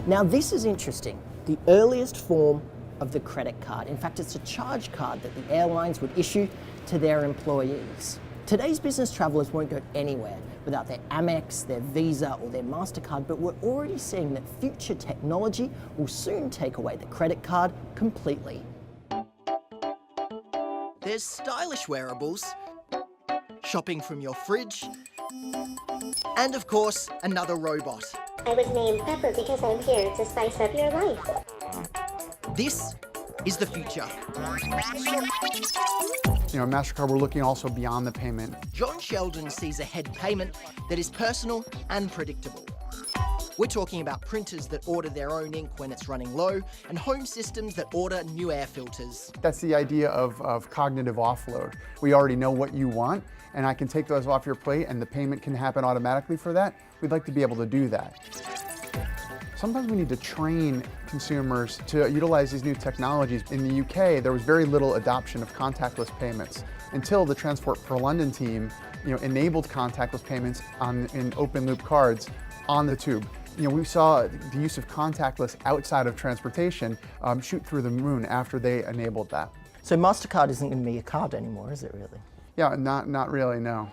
Now this is interesting. The earliest form of the credit card. In fact, it's a charge card that the airlines would issue to their employees. Today's business travelers won't go anywhere without their Amex, their Visa, or their MasterCard, but we're already seeing that future technology will soon take away the credit card completely. There's stylish wearables, shopping from your fridge, and of course, another robot. I was named Pepper because I'm here to spice up your life. This is the future. At MasterCard, we're looking also beyond the payment. John Sheldon sees a head payment that is personal and predictable. We're talking about printers that order their own ink when it's running low, and home systems that order new air filters. That's the idea of cognitive offload. We already know what you want, and I can take those off your plate and the payment can happen automatically for that. We'd like to be able to do that. Sometimes we need to train consumers to utilize these new technologies. In the UK, there was very little adoption of contactless payments until the Transport for London team enabled contactless payments in open loop cards on the tube. We saw the use of contactless outside of transportation shoot through the moon after they enabled that. So MasterCard isn't going to be a card anymore, is it really? Yeah, not really, no.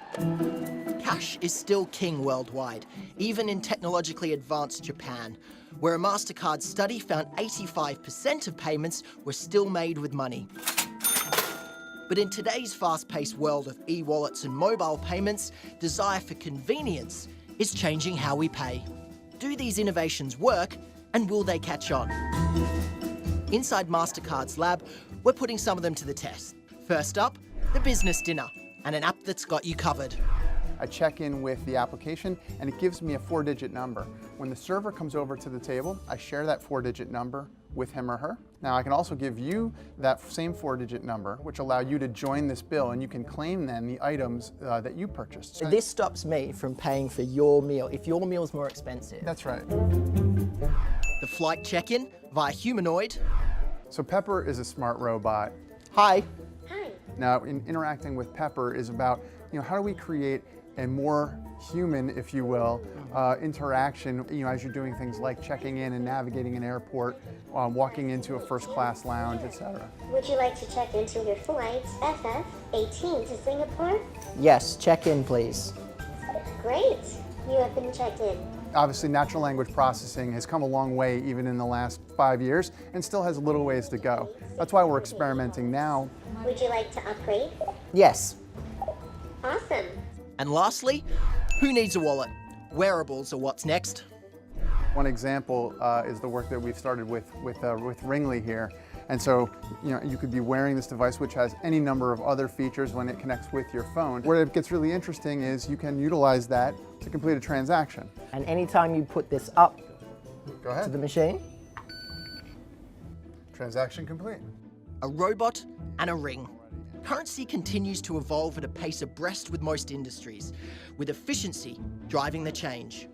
Cash is still king worldwide, even in technologically advanced Japan, where a MasterCard study found 85% of payments were still made with money. But in today's fast-paced world of e-wallets and mobile payments, desire for convenience is changing how we pay. Do these innovations work, and will they catch on? Inside MasterCard's lab, we're putting some of them to the test. First up, the business dinner, and an app that's got you covered. I check in with the application and it gives me a 4-digit number. When the server comes over to the table, I share that 4-digit number with him or her. Now I can also give you that same 4-digit number, which allow you to join this bill, and you can claim then the items that you purchased. So this stops me from paying for your meal if your meal's more expensive. That's right. The flight check-in via humanoid. So Pepper is a smart robot. Hi. Hi. Now, interacting with Pepper is about, how do we create a more human, if you will, interaction, as you're doing things like checking in and navigating an airport, walking into a first-class lounge, etc. Would you like to check into your flight FF18 to Singapore? Yes, check in, please. Great. You have been checked in. Obviously, natural language processing has come a long way even in the last 5 years and still has a little ways to go. That's why we're experimenting now. Would you like to upgrade? Yes. Awesome. And lastly, who needs a wallet? Wearables are what's next. One example is the work that we've started with Ringly here. And so, you could be wearing this device, which has any number of other features when it connects with your phone. Where it gets really interesting is you can utilize that to complete a transaction. And anytime you put this up Go ahead. to the machine, Transaction complete. a robot and a ring. Currency continues to evolve at a pace abreast with most industries, with efficiency driving the change.